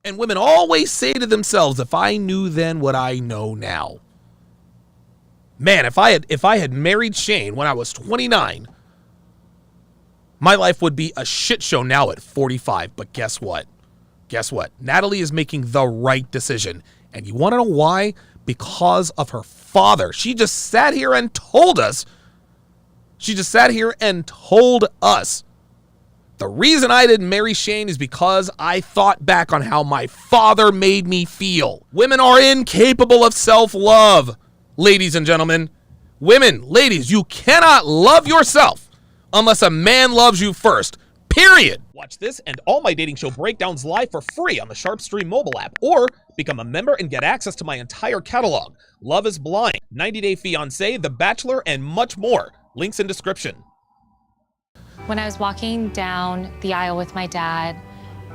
And women always say to themselves, if I knew then what I know now. Man, if I had married Shane when I was 29, my life would be a shit show now at 45. But guess what? Guess what? Natalie is making the right decision. And you want to know why? Because of her father. She just sat here and told us. The reason I didn't marry Shane is because I thought back on how my father made me feel. Women are incapable of self-love, ladies and gentlemen. Women, ladies, you cannot love yourself unless a man loves you first. Period. Watch this and all my dating show breakdowns live for free on the Sharpe Stream mobile app, or become a member and get access to my entire catalog. Love is Blind, 90 Day Fiancé, The Bachelor, and much more. Links in description. When I was walking down the aisle with my dad,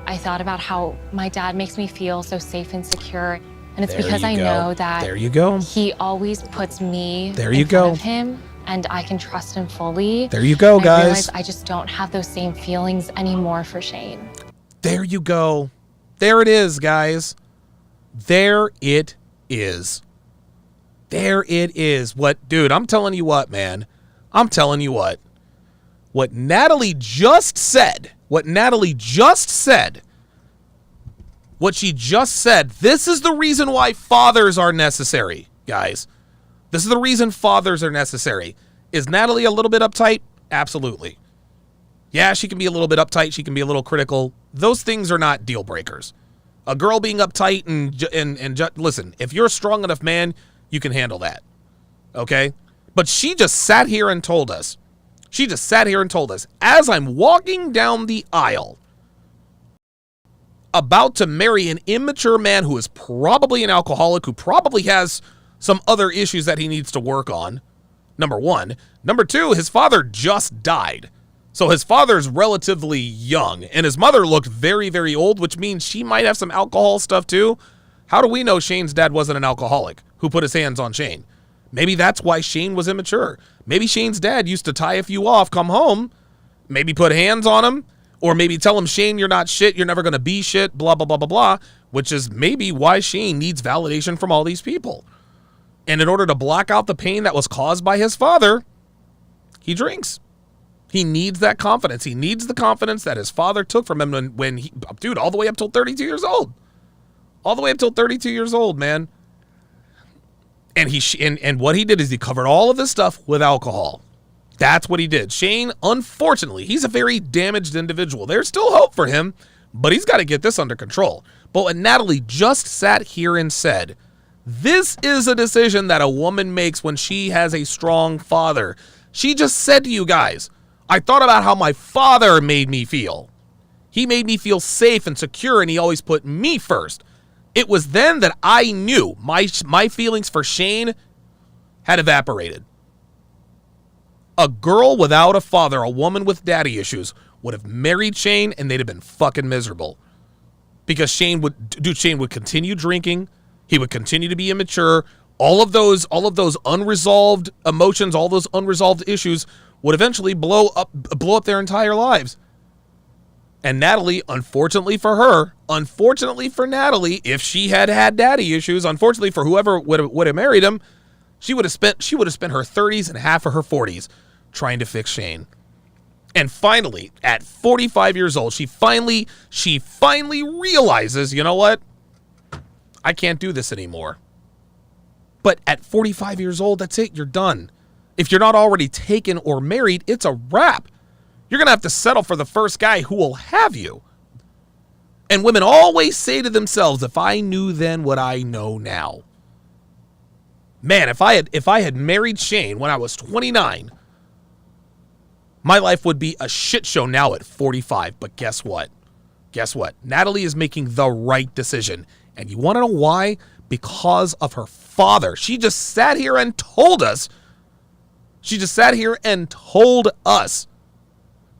I thought about how my dad makes me feel so safe and secure. And it's because I know that he always puts me in front of him, and I can trust him fully. There you go, guys. I realize I just don't have those same feelings anymore for Shane. There you go. There it is, guys. There it is. There it is. Dude, I'm telling you what, man. I'm telling you what. What Natalie just said, what she just said, this is the reason why fathers are necessary, guys. This is the reason fathers are necessary. Is Natalie a little bit uptight? Absolutely. Yeah, she can be a little bit uptight. She can be a little critical. Those things are not deal breakers. A girl being uptight and listen, if you're a strong enough man, you can handle that. Okay? But she just sat here and told us. As I'm walking down the aisle, about to marry an immature man who is probably an alcoholic, who probably has some other issues that he needs to work on, number one. Number two, his father just died. So his father's relatively young, and his mother looked very, very old, which means she might have some alcohol stuff too. How do we know Shane's dad wasn't an alcoholic who put his hands on Shane? Maybe that's why Shane was immature. Maybe Shane's dad used to tie a few off, come home, maybe put hands on him, or maybe tell him, Shane, you're not shit, you're never going to be shit, blah, blah, blah, blah, blah, which is maybe why Shane needs validation from all these people. And in order to block out the pain that was caused by his father, he drinks. He needs that confidence. He needs the confidence that his father took from him when he, dude, all the way up till 32 years old. All the way up till 32 years old, man. And what he did is he covered all of this stuff with alcohol. That's what he did. Shane, unfortunately, he's a very damaged individual. There's still hope for him, but he's got to get this under control. But what Natalie just sat here and said, this is a decision that a woman makes when she has a strong father. She just said to you guys, I thought about how my father made me feel. He made me feel safe and secure, and he always put me first. It was then that I knew my feelings for Shane had evaporated. A girl without a father, a woman with daddy issues, would have married Shane and they'd have been fucking miserable. Because Shane would continue drinking. He would continue to be immature. All of those unresolved emotions, all those unresolved issues would eventually blow up their entire lives. And Natalie, unfortunately for Natalie, if she had had daddy issues, unfortunately for whoever would have married him, she would have spent her 30s and half of her 40s trying to fix Shane. And finally, at 45 years old, she finally realizes, you know what? I can't do this anymore. But at 45 years old, that's it. You're done. If you're not already taken or married, it's a wrap. You're going to have to settle for the first guy who will have you. And women always say to themselves, if I knew then what I know now. Man, if I had married Shane when I was 29, my life would be a shit show now at 45. But guess what? Natalie is making the right decision. And you want to know why? Because of her father. She just sat here and told us.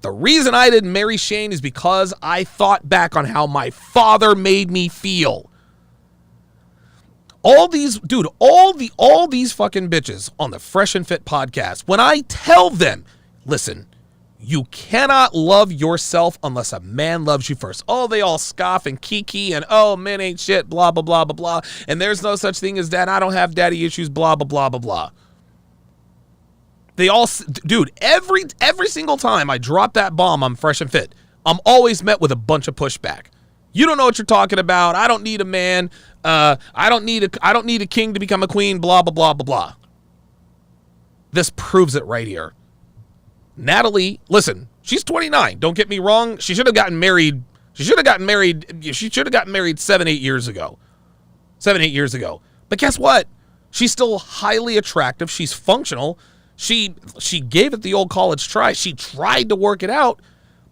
The reason I didn't marry Shane is because I thought back on how my father made me feel. All these fucking bitches on the Fresh and Fit podcast, when I tell them, listen, You cannot love yourself unless a man loves you first. Oh, they all scoff and kiki and, oh, men ain't shit, blah, blah, blah, blah, blah. And there's no such thing as that. I don't have daddy issues, blah, blah, blah, blah, blah. They all, dude, every single time I drop that bomb, I'm fresh and fit. I'm always met with a bunch of pushback. You don't know what you're talking about. I don't need a man. I don't need a king to become a queen, blah, blah, blah, blah, blah. This proves it right here. Natalie, listen, she's 29. Don't get me wrong. She should have gotten married. She should have gotten married 7, 8 years ago. 7, 8 years ago. But guess what? She's still highly attractive. She's functional. She gave it the old college try. She tried to work it out.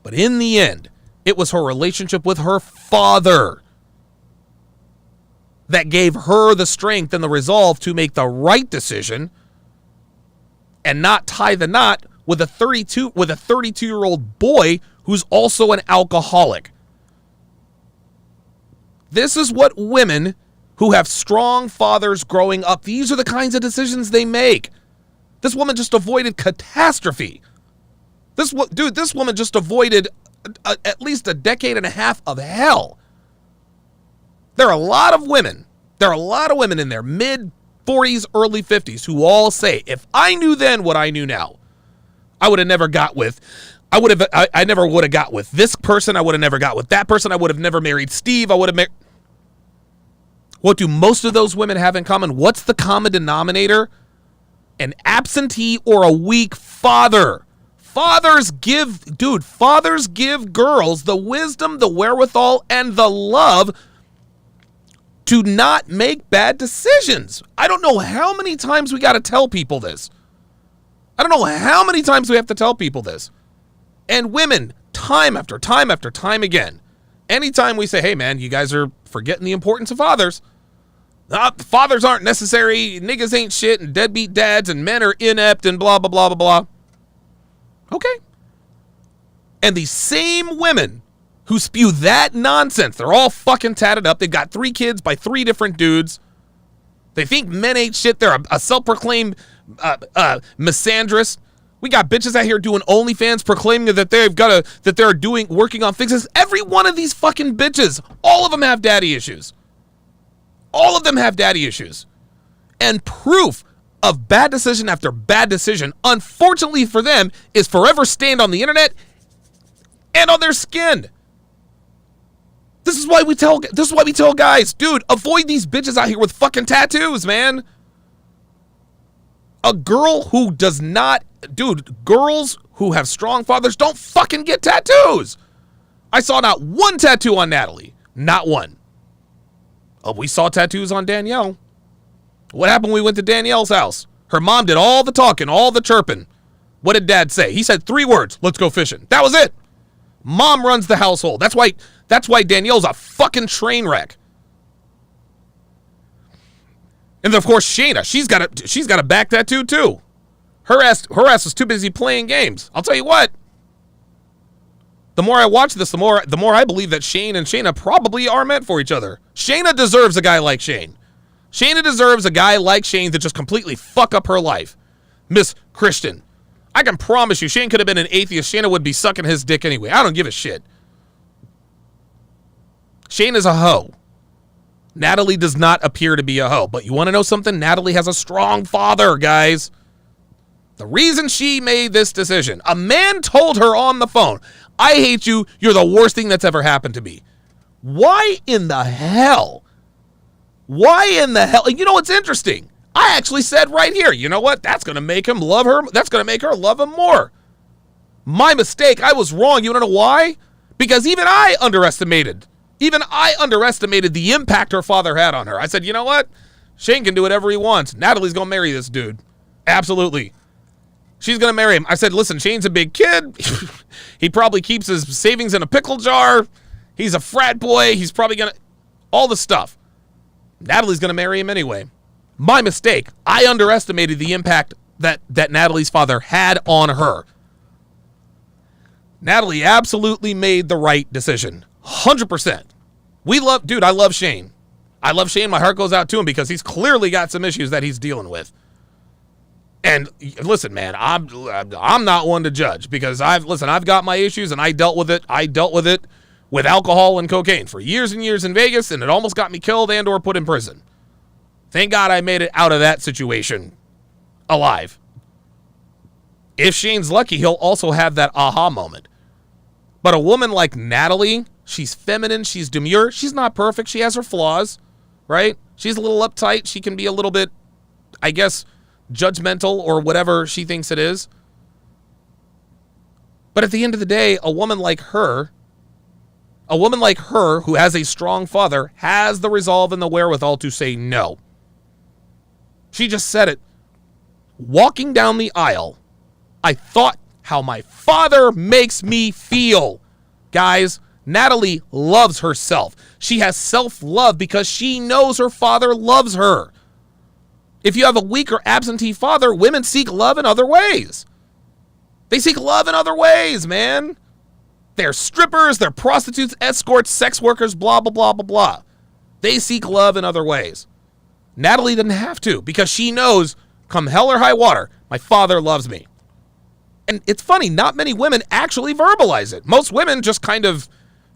But in the end, it was her relationship with her father that gave her the strength and the resolve to make the right decision and not tie the knot with a 32-year-old boy who's also an alcoholic. This is what women who have strong fathers growing up, these are the kinds of decisions they make. This woman just avoided catastrophe. This woman just avoided at least a decade and a half of hell. There are a lot of women in their mid-40s, early 50s who all say, if I knew then what I knew now, I would have never got with. I never would have got with this person. I would have never got with that person. I would have never married Steve. I would have married. What do most of those women have in common? What's the common denominator? An absentee or a weak father. Fathers give girls the wisdom, the wherewithal, and the love to not make bad decisions. I don't know how many times we got to tell people this. I don't know how many times we have to tell people this. And women, time after time after time again, anytime we say, hey man, you guys are forgetting the importance of fathers. Fathers aren't necessary, niggas ain't shit, and deadbeat dads, and men are inept, and blah, blah, blah, blah, blah. Okay. And these same women who spew that nonsense, they're all fucking tatted up. They've got 3 kids by 3 different dudes. They think men ain't shit. They're a self-proclaimed misandrist. We got bitches out here doing OnlyFans proclaiming that they're working on fixes. Every one of these fucking bitches, all of them have daddy issues. All of them have daddy issues. And proof of bad decision after bad decision, unfortunately for them, is forever stained on the internet and on their skin. This is why we tell guys, dude, avoid these bitches out here with fucking tattoos, man. A girl who does not, girls who have strong fathers don't fucking get tattoos. I saw not one tattoo on Natalie. Not one. Oh, we saw tattoos on Danielle. What happened when we went to Danielle's house? Her mom did all the talking, all the chirping. What did dad say? He said 3 words, let's go fishing. That was it. Mom runs the household. That's why Danielle's a fucking train wreck. And then, of course, Shayna, she's got a back tattoo too. Her ass was too busy playing games. I'll tell you what. The more I watch this, the more I believe that Shane and Shayna probably are meant for each other. Shayna deserves a guy like Shane. Shayna deserves a guy like Shane to just completely fuck up her life. Miss Christian. I can promise you, Shane could have been an atheist. Shayna would be sucking his dick anyway. I don't give a shit. Shane is a hoe. Natalie does not appear to be a hoe. But you want to know something? Natalie has a strong father, guys. The reason she made this decision, a man told her on the phone, I hate you. You're the worst thing that's ever happened to me. Why in the hell? And you know what's interesting? I actually said right here, you know what? That's going to make him love her. That's going to make her love him more. My mistake. I was wrong. You want to know why? Because even I underestimated the impact her father had on her. I said, you know what? Shane can do whatever he wants. Natalie's going to marry this dude. Absolutely. She's going to marry him. I said, listen, Shane's a big kid. He probably keeps his savings in a pickle jar. He's a frat boy. He's probably going to... all the stuff. Natalie's going to marry him anyway. My mistake. I underestimated the impact that Natalie's father had on her. Natalie absolutely made the right decision. 100%. I love Shane. My heart goes out to him because he's clearly got some issues that he's dealing with. And listen, man, I'm not one to judge because I've got my issues and I dealt with it. I dealt with it with alcohol and cocaine for years and years in Vegas, and it almost got me killed and or put in prison. Thank God I made it out of that situation alive. If Shane's lucky, he'll also have that aha moment. But a woman like Natalie, she's feminine, she's demure, she's not perfect, she has her flaws, right? She's a little uptight, she can be a little bit, I guess, judgmental or whatever she thinks it is. But at the end of the day, a woman like her who has a strong father has the resolve and the wherewithal to say no. She just said it. Walking down the aisle, I thought how my father makes me feel. Guys, Natalie loves herself. She has self-love because she knows her father loves her. If you have a weak or absentee father, women seek love in other ways. They seek love in other ways, man. They're strippers, they're prostitutes, escorts, sex workers, blah, blah, blah, blah, blah. They seek love in other ways. Natalie didn't have to because she knows, come hell or high water, my father loves me. And it's funny, not many women actually verbalize it. Most women just kind of,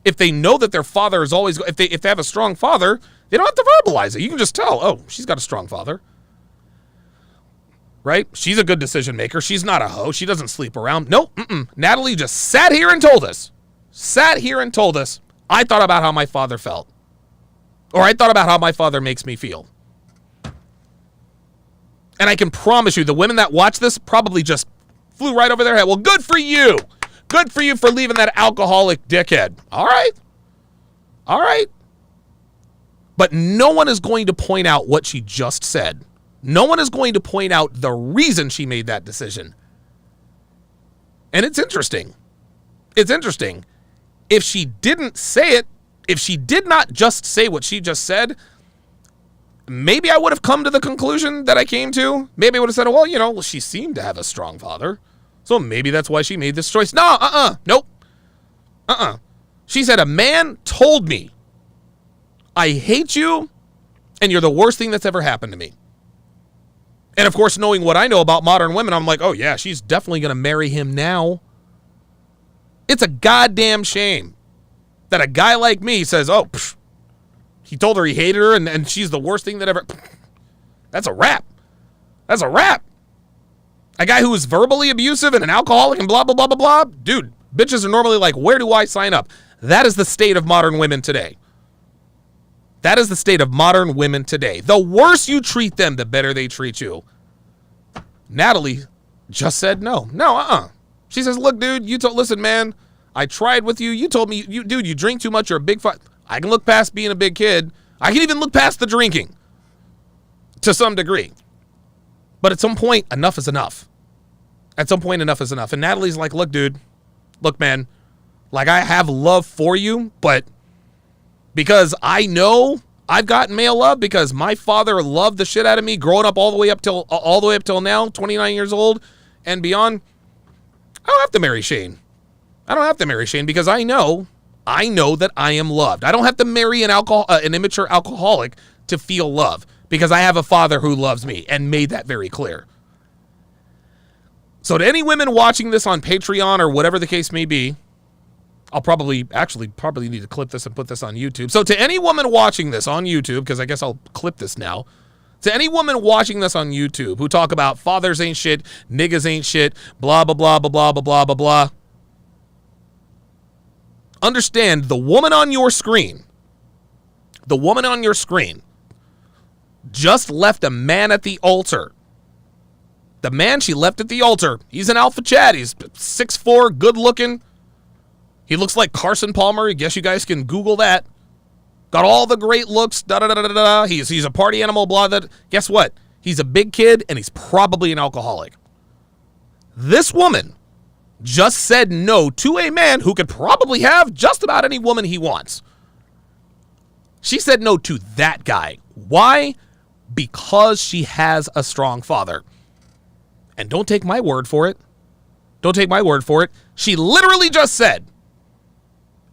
if they know that their father is always, if they have a strong father, they don't have to verbalize it. You can just tell, oh, she's got a strong father. Right? She's a good decision maker. She's not a hoe. She doesn't sleep around. Nope. Natalie just sat here and told us. I thought about how my father felt. Or I thought about how my father makes me feel. And I can promise you, the women that watch this probably just flew right over their head. Well, good for you. Good for you for leaving that alcoholic dickhead. All right. But no one is going to point out what she just said. No one is going to point out the reason she made that decision. And it's interesting. If she didn't say it, if she did not just say what she just said, maybe I would have come to the conclusion that I came to. Maybe I would have said, well, she seemed to have a strong father, so maybe that's why she made this choice. No, nope. She said, a man told me, I hate you, and you're the worst thing that's ever happened to me. And of course, knowing what I know about modern women, I'm like, oh yeah, she's definitely going to marry him now. It's a goddamn shame that a guy like me says, oh, he told her he hated her and she's the worst thing that ever. That's a wrap. A guy who is verbally abusive and an alcoholic and blah, blah, blah, blah, blah. Dude, bitches are normally like, where do I sign up? That is the state of modern women today. The worse you treat them, the better they treat you. Natalie just said no. She says, look, dude, listen, man, I tried with you. You told me, you drink too much. You're a big I can look past being a big kid. I can even look past the drinking to some degree. But at some point, enough is enough. And Natalie's like, look, dude, look, man, like I have love for you, but because I know I've gotten male love because my father loved the shit out of me growing up all the way up till now, 29 years old and beyond. I don't have to marry Shane because I know that I am loved. I don't have to marry an immature alcoholic to feel love because I have a father who loves me and made that very clear. So to any women watching this on Patreon or whatever the case may be, I'll probably need to clip this and put this on YouTube. So to any woman watching this on YouTube, because I guess I'll clip this now. To any woman watching this on YouTube who talk about fathers ain't shit, niggas ain't shit, blah, blah, blah, blah, blah, blah, blah, blah, blah. Understand the woman on your screen just left a man at the altar. The man she left at the altar, he's an alpha Chad. He's 6'4", good looking. He looks like Carson Palmer. I guess you guys can Google that. Got all the great looks. He's a party animal. Blah. That. Guess what? He's a big kid, and he's probably an alcoholic. This woman just said no to a man who could probably have just about any woman he wants. She said no to that guy. Why? Because she has a strong father. And don't take my word for it. She literally just said,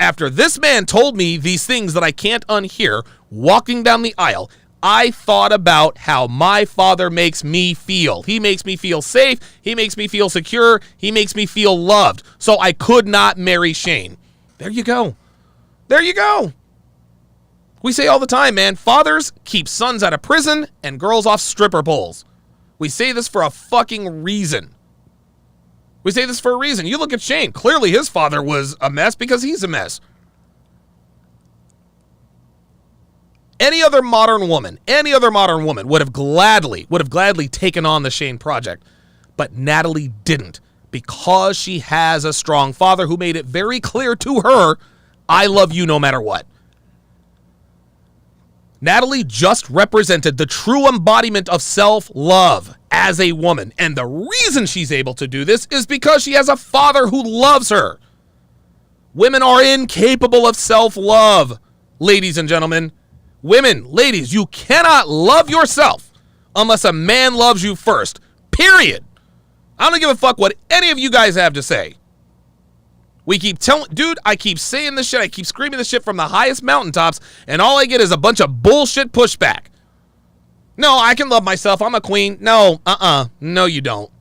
after this man told me these things that I can't unhear, walking down the aisle, I thought about how my father makes me feel. He makes me feel safe. He makes me feel secure. He makes me feel loved. So I could not marry Shane. There you go. There you go. We say all the time, man, fathers keep sons out of prison and girls off stripper poles. We say this for a fucking reason. We say this for a reason. You look at Shane. Clearly his father was a mess because he's a mess. Any other modern woman would have gladly taken on the Shane project. But Natalie didn't, because she has a strong father who made it very clear to her, I love you no matter what. Natalie just represented the true embodiment of self-love as a woman. And the reason she's able to do this is because she has a father who loves her. Women are incapable of self-love, ladies and gentlemen. Women, ladies, you cannot love yourself unless a man loves you first. Period. I don't give a fuck what any of you guys have to say. We keep telling, dude, I keep saying this shit. I keep screaming this shit from the highest mountaintops, and all I get is a bunch of bullshit pushback. No, I can love myself. I'm a queen. No, no, you don't.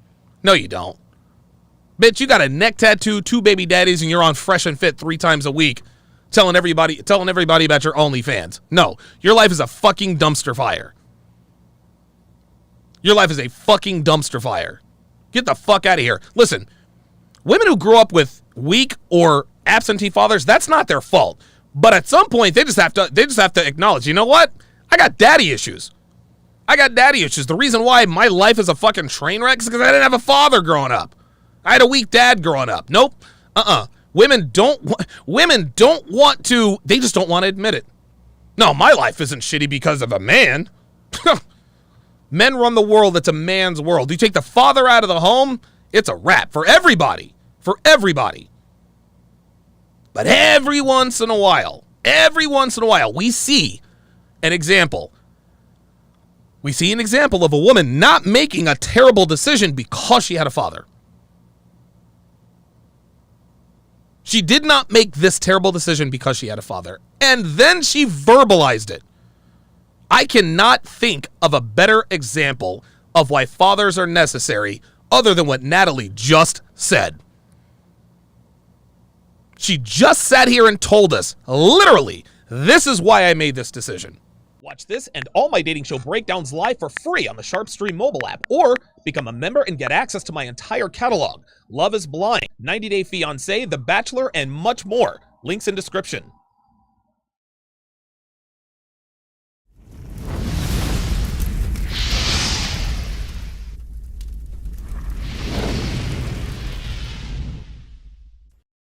No, you don't. Bitch, you got a neck tattoo, 2 baby daddies, and you're on Fresh and Fit 3 times a week. Telling everybody about your OnlyFans. No, your life is a fucking dumpster fire. Your life is a fucking dumpster fire. Get the fuck out of here. Listen, women who grow up with weak or absentee fathers, that's not their fault. But at some point, they just have to acknowledge, you know what? I got daddy issues. The reason why my life is a fucking train wreck is because I didn't have a father growing up. I had a weak dad growing up. Nope. Women don't want to, they just don't want to admit it. No, my life isn't shitty because of a man. Men run the world. It's a man's world. You take the father out of the home, it's a wrap for everybody. For everybody. But every once in a while, we see an example. We see an example of a woman not making a terrible decision because she had a father. She did not make this terrible decision because she had a father. And then she verbalized it. I cannot think of a better example of why fathers are necessary other than what Natalie just said. She just sat here and told us, literally, this is why I made this decision. Watch this and all my dating show breakdowns live for free on the Sharpe Stream mobile app, or become a member and get access to my entire catalog. Love is Blind, 90 Day Fiancé, The Bachelor, and much more. Links in description.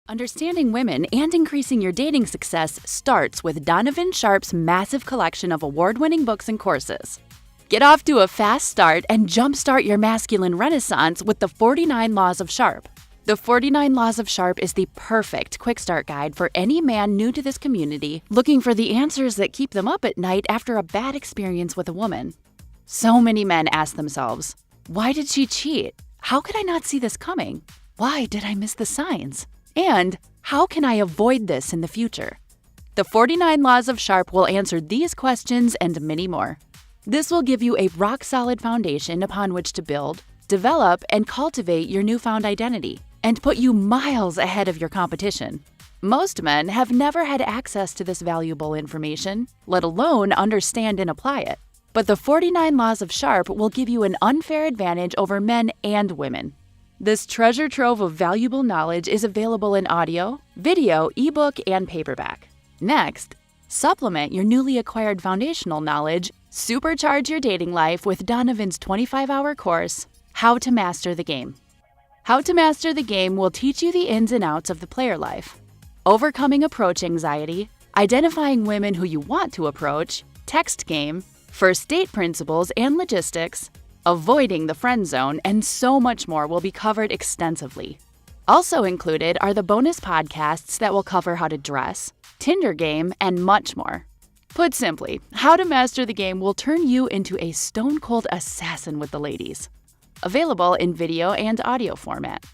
Understanding women and increasing your dating success starts with Donovan Sharpe's massive collection of award-winning books and courses. Get off to a fast start and jumpstart your masculine renaissance with the 49 Laws of Sharpe. The 49 Laws of Sharpe is the perfect quick start guide for any man new to this community looking for the answers that keep them up at night after a bad experience with a woman. So many men ask themselves, why did she cheat? How could I not see this coming? Why did I miss the signs? And how can I avoid this in the future? The 49 Laws of Sharpe will answer these questions and many more. This will give you a rock-solid foundation upon which to build, develop, and cultivate your newfound identity, and put you miles ahead of your competition. Most men have never had access to this valuable information, let alone understand and apply it. But the 49 Laws of Sharpe will give you an unfair advantage over men and women. This treasure trove of valuable knowledge is available in audio, video, ebook, and paperback. Next, supplement your newly acquired foundational knowledge, supercharge your dating life with Donovan's 25-hour course, How to Master the Game. How to Master the Game will teach you the ins and outs of the player life, overcoming approach anxiety, identifying women who you want to approach, text game, first date principles and logistics, avoiding the friend zone, and so much more will be covered extensively. Also included are the bonus podcasts that will cover how to dress, Tinder game, and much more. Put simply, How to Master the Game will turn you into a stone-cold assassin with the ladies. Available in video and audio format.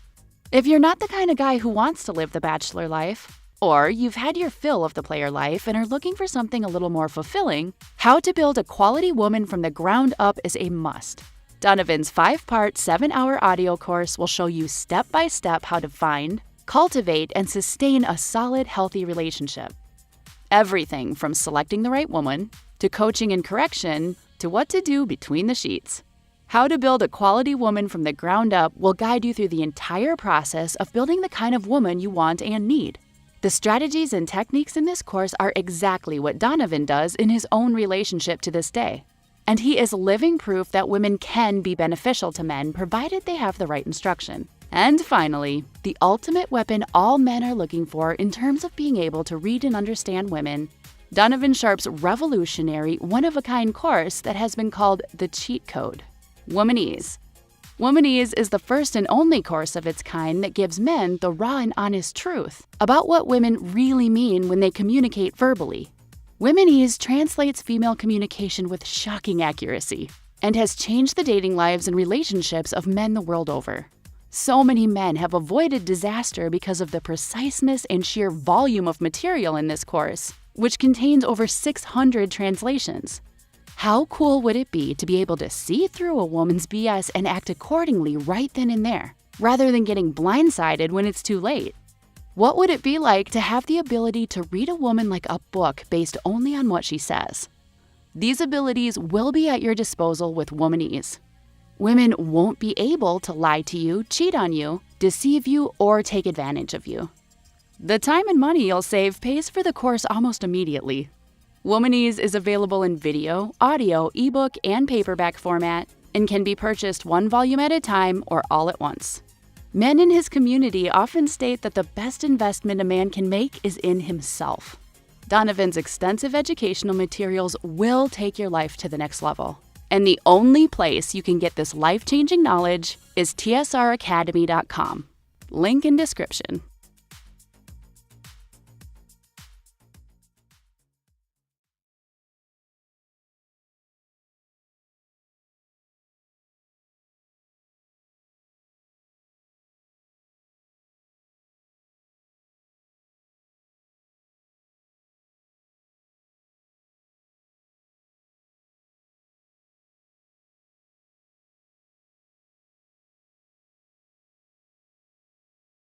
If you're not the kind of guy who wants to live the bachelor life, Or you've had your fill of the player life and are looking for something a little more fulfilling, How to Build a Quality Woman from the Ground Up is a must. Donovan's 5-part, 7-hour audio course will show you step-by-step how to find, cultivate, and sustain a solid, healthy relationship. Everything from selecting the right woman, to coaching and correction, to what to do between the sheets. How to Build a Quality Woman from the Ground Up will guide you through the entire process of building the kind of woman you want and need. The strategies and techniques in this course are exactly what Donovan does in his own relationship to this day. And he is living proof that women can be beneficial to men provided they have the right instruction. And finally, the ultimate weapon all men are looking for in terms of being able to read and understand women, Donovan Sharpe's revolutionary, one-of-a-kind course that has been called the cheat code, Womanese. Womanese is the first and only course of its kind that gives men the raw and honest truth about what women really mean when they communicate verbally. Womanese translates female communication with shocking accuracy and has changed the dating lives and relationships of men the world over. So many men have avoided disaster because of the preciseness and sheer volume of material in this course, which contains over 600 translations. How cool would it be to be able to see through a woman's BS and act accordingly right then and there, rather than getting blindsided when it's too late? What would it be like to have the ability to read a woman like a book based only on what she says? These abilities will be at your disposal with Womanese. Women won't be able to lie to you, cheat on you, deceive you, or take advantage of you. The time and money you'll save pays for the course almost immediately. Womanese is available in video, audio, ebook, and paperback format and can be purchased one volume at a time or all at once. Men in his community often state that the best investment a man can make is in himself. Donovan's extensive educational materials will take your life to the next level. And the only place you can get this life-changing knowledge is tsracademy.com. Link in description.